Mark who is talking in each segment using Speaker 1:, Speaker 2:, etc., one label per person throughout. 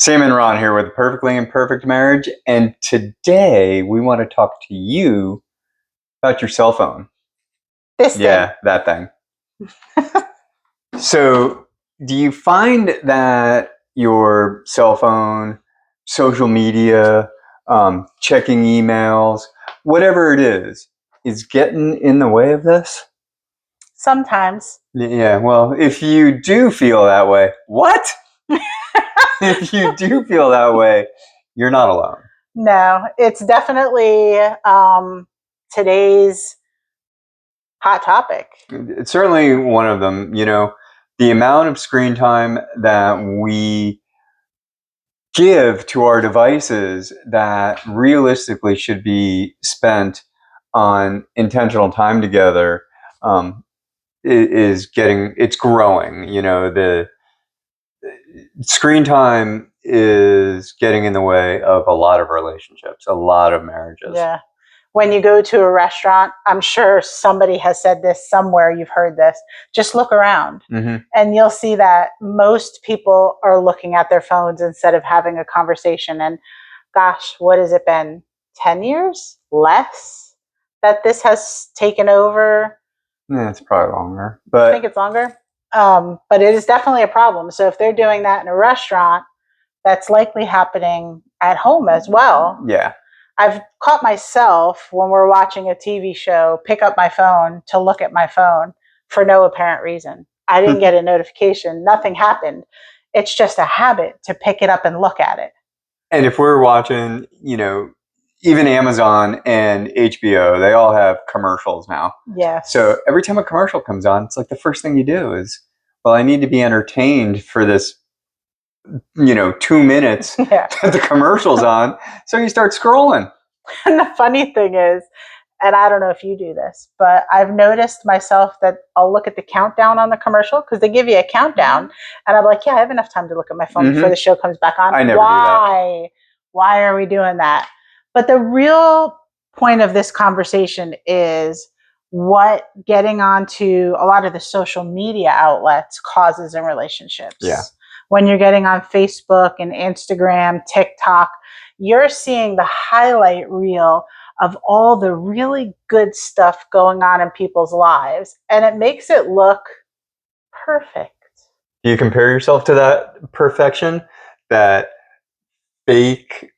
Speaker 1: Sam and Ron here with Perfectly Imperfect Marriage, and today we want to talk to you about your cell phone.
Speaker 2: This thing.
Speaker 1: Yeah, that thing. So, do you find that your cell phone, social media, checking emails, whatever it is getting in the way of this?
Speaker 2: Sometimes.
Speaker 1: Yeah, well, if you do feel that way, what? If you do feel that way, you're not alone.
Speaker 2: No, it's definitely today's hot topic.
Speaker 1: It's certainly one of them. You know, the amount of screen time that we give to our devices that realistically should be spent on intentional time together it's growing. You know, the screen time is getting in the way of a lot of relationships, a lot of marriages.
Speaker 2: Yeah. When you go to a restaurant, I'm sure somebody has said this somewhere, you've heard this, just look around and you'll see that most people are looking at their phones instead of having a conversation. And gosh, what has it been? 10 years? Less? That this has taken over?
Speaker 1: Yeah, it's probably longer. But
Speaker 2: I think it's longer. But it is definitely a problem. So if they're doing that in a restaurant, that's likely happening at home as well.
Speaker 1: Yeah.
Speaker 2: I've caught myself when we're watching a TV show, pick up my phone to look at my phone for no apparent reason. I didn't get a notification. Nothing happened. It's just a habit to pick it up and look at it.
Speaker 1: And if we're watching, you know, even Amazon and HBO, they all have commercials now.
Speaker 2: Yes.
Speaker 1: So every time a commercial comes on, it's like the first thing you do is, well, I need to be entertained for this, 2 minutes that the commercial's on. So you start scrolling.
Speaker 2: And the funny thing is, and I don't know if you do this, but I've noticed myself that I'll look at the countdown on the commercial because they give you a countdown, and I'm like, yeah, I have enough time to look at my phone before the show comes back on.
Speaker 1: I never do that.
Speaker 2: Why are we doing that? But the real point of this conversation is what getting onto a lot of the social media outlets causes in relationships.
Speaker 1: Yeah.
Speaker 2: When you're getting on Facebook and Instagram, TikTok, you're seeing the highlight reel of all the really good stuff going on in people's lives. And it makes it look perfect.
Speaker 1: Do you compare yourself to that perfection, that fake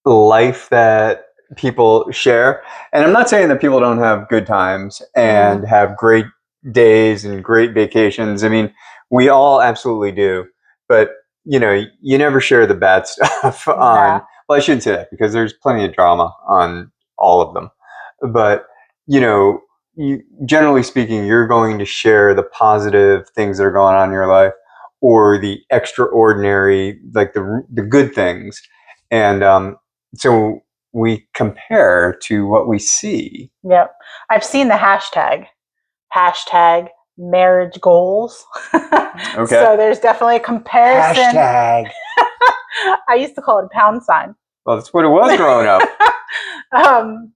Speaker 1: life that people share? And I'm not saying that people don't have good times and have great days and great vacations. I mean, we all absolutely do. But, you never share the bad stuff on, well, I shouldn't say that because there's plenty of drama on all of them. But, generally speaking, you're going to share the positive things that are going on in your life or the extraordinary, like the good things. And so we compare to what we see.
Speaker 2: Yep. I've seen the hashtag marriage goals.
Speaker 1: Okay.
Speaker 2: So there's definitely a comparison.
Speaker 1: Hashtag.
Speaker 2: I used to call it a pound sign.
Speaker 1: Well, that's what it was growing up.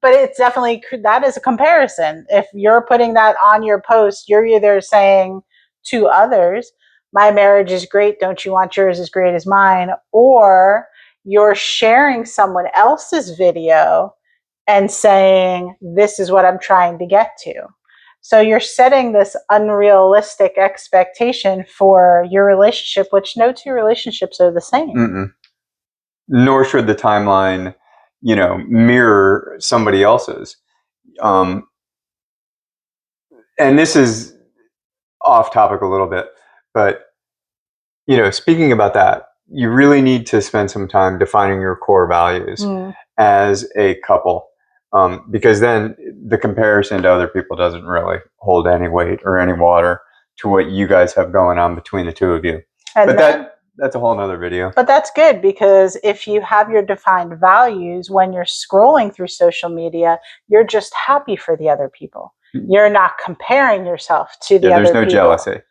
Speaker 2: But it's definitely, that is a comparison. If you're putting that on your post, you're either saying to others, my marriage is great, don't you want yours as great as mine? Or you're sharing someone else's video and saying, this is what I'm trying to get to. So you're setting this unrealistic expectation for your relationship, which no two relationships are the same.
Speaker 1: Nor should the timeline, mirror somebody else's. And this is off topic a little bit, but, speaking about that, you really need to spend some time defining your core values as a couple. Because then the comparison to other people doesn't really hold any weight or any water to what you guys have going on between the two of you. And but that's a whole nother video.
Speaker 2: But that's good, because if you have your defined values, when you're scrolling through social media, you're just happy for the other people. You're not comparing yourself to the other people.
Speaker 1: There's no jealousy.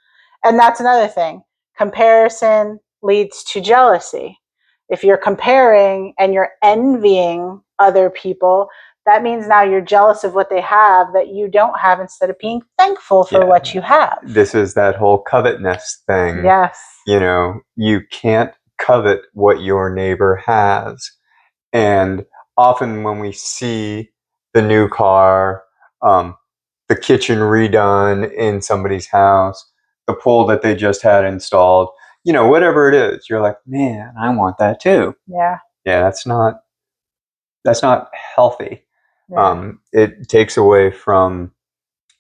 Speaker 2: And that's another thing. Comparison leads to jealousy. If you're comparing and you're envying other people, that means now you're jealous of what they have that you don't have, instead of being thankful for what you have.
Speaker 1: This is that whole covetousness thing.
Speaker 2: Yes.
Speaker 1: You can't covet what your neighbor has. And often when we see the new car, the kitchen redone in somebody's house, the pool that they just had installed, whatever it is, you're like, man, I want that too.
Speaker 2: Yeah.
Speaker 1: Yeah, that's not healthy.
Speaker 2: Yeah.
Speaker 1: It takes away from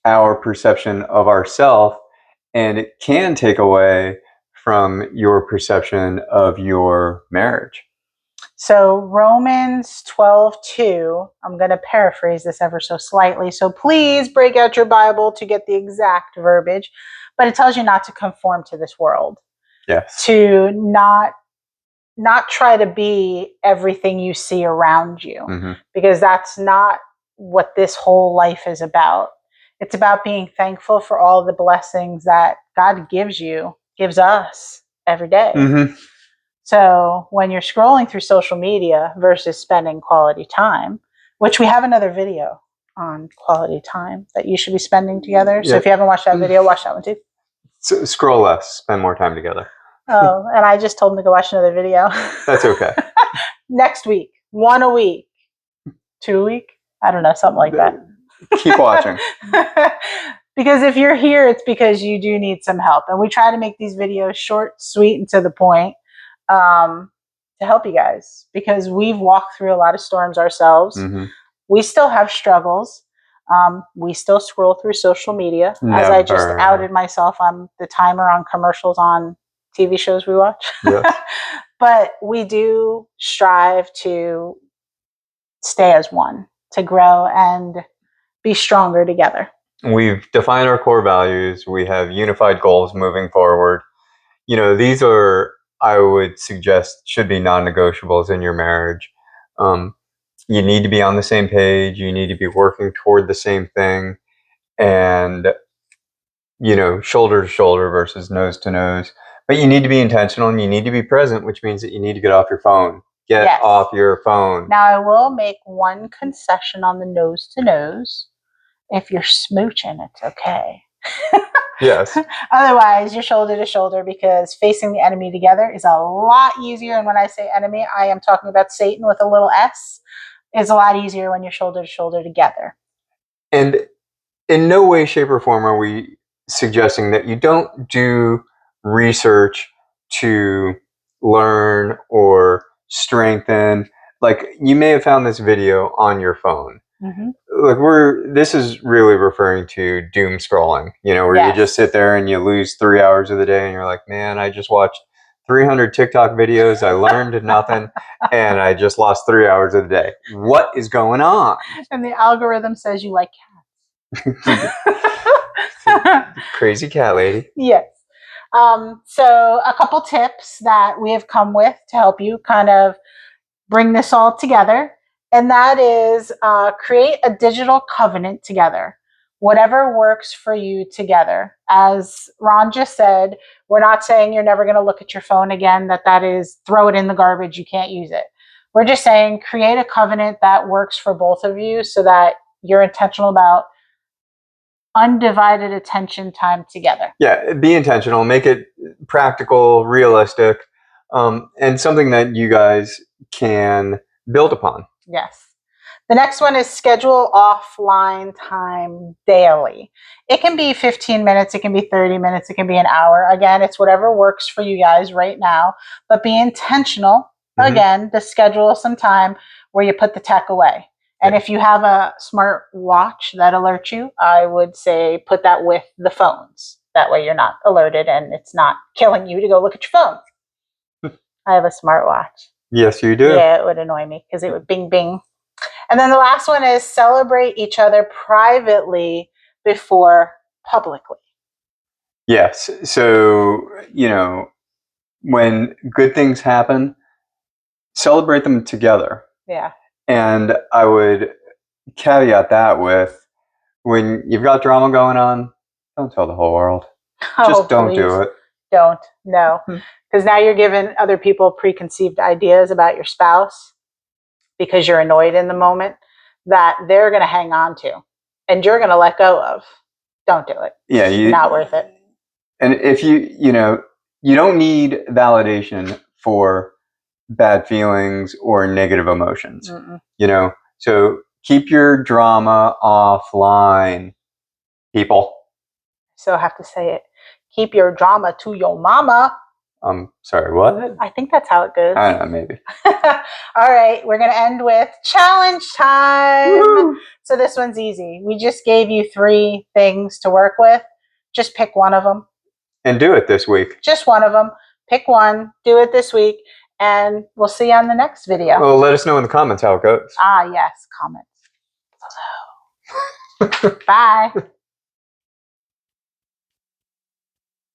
Speaker 1: our perception of ourself, and it can take away from your perception of your marriage.
Speaker 2: So Romans 12:2, I'm going to paraphrase this ever so slightly. So please break out your Bible to get the exact verbiage. But it tells you not to conform to this world.
Speaker 1: Yes.
Speaker 2: To not try to be everything you see around you.
Speaker 1: Mm-hmm.
Speaker 2: Because that's not what this whole life is about. It's about being thankful for all the blessings that God gives us every day.
Speaker 1: Mm-hmm.
Speaker 2: So when you're scrolling through social media versus spending quality time, which we have another video on quality time that you should be spending together. So if you haven't watched that video, watch that one too.
Speaker 1: So scroll less, spend more time together.
Speaker 2: Oh, and I just told him to go watch another video.
Speaker 1: That's okay.
Speaker 2: Next week, 1 a week, 2 a week. I don't know, something like that.
Speaker 1: Keep watching.
Speaker 2: Because if you're here, it's because you do need some help. And we try to make these videos short, sweet, and to the point. To help you guys, because we've walked through a lot of storms ourselves.
Speaker 1: Mm-hmm.
Speaker 2: We still have struggles. We still scroll through social media.
Speaker 1: Never.
Speaker 2: As I just outed myself, I'm the timer on commercials on TV shows we watch.
Speaker 1: Yes.
Speaker 2: But we do strive to stay as one, to grow and be stronger together.
Speaker 1: We've defined our core values. We have unified goals moving forward. These are, I would suggest, should be non-negotiables in your marriage. You need to be on the same page. You need to be working toward the same thing. And, shoulder to shoulder versus nose to nose. But you need to be intentional and you need to be present, which means that you need to get off your phone. Get off your phone.
Speaker 2: Now, I will make one concession on the nose to nose. If you're smooching, it's okay.
Speaker 1: Yes.
Speaker 2: Otherwise, you're shoulder to shoulder, because facing the enemy together is a lot easier. And when I say enemy, I am talking about Satan with a little s. It's a lot easier when you're shoulder to shoulder together.
Speaker 1: And in no way, shape, or form are we suggesting that you don't do research to learn or strengthen. Like, you may have found this video on your phone.
Speaker 2: Mm-hmm.
Speaker 1: Like, this is really referring to doom scrolling, where you just sit there and you lose 3 hours of the day and you're like, man, I just watched 300 TikTok videos. I learned nothing and I just lost 3 hours of the day. What is going on?
Speaker 2: And the algorithm says you like cats.
Speaker 1: Crazy cat lady.
Speaker 2: Yes. So a couple tips that we have come with to help you kind of bring this all together. And that is create a digital covenant together. Whatever works for you together. As Ron just said, we're not saying you're never going to look at your phone again, that is throw it in the garbage, you can't use it. We're just saying create a covenant that works for both of you so that you're intentional about undivided attention time together.
Speaker 1: Yeah, be intentional, make it practical, realistic, and something that you guys can build upon.
Speaker 2: Yes. The next one is schedule offline time daily. It can be 15 minutes, it can be 30 minutes, it can be an hour. Again, it's whatever works for you guys right now, but be intentional, again, to schedule some time where you put the tech away. And if you have a smart watch that alerts you, I would say put that with the phones. That way you're not alerted and it's not killing you to go look at your phone. I have a smart watch.
Speaker 1: Yes, you do.
Speaker 2: Yeah, it would annoy me because it would bing, bing. And then the last one is celebrate each other privately before publicly.
Speaker 1: Yes. So, when good things happen, celebrate them together.
Speaker 2: Yeah.
Speaker 1: And I would caveat that with, when you've got drama going on, don't tell the whole world. Just don't do it.
Speaker 2: Don't. No. Because now you're giving other people preconceived ideas about your spouse because you're annoyed in the moment that they're going to hang on to and you're going to let go of. Don't do it.
Speaker 1: Yeah.
Speaker 2: Not worth it.
Speaker 1: And if you don't need validation for bad feelings or negative emotions.
Speaker 2: Mm-mm.
Speaker 1: You know, so keep your drama offline, people.
Speaker 2: So I have to say it. Keep your drama to your mama.
Speaker 1: I'm sorry, what?
Speaker 2: I think that's how it goes.
Speaker 1: I don't know, maybe.
Speaker 2: All right, we're going to end with challenge time.
Speaker 1: Woo-hoo!
Speaker 2: So this one's easy. We just gave you 3 things to work with. Just pick one of them.
Speaker 1: And do it this week.
Speaker 2: Just one of them. Pick one, do it this week, and we'll see you on the next video.
Speaker 1: Well, let us know in the comments how it goes.
Speaker 2: Yes, comments below. Bye.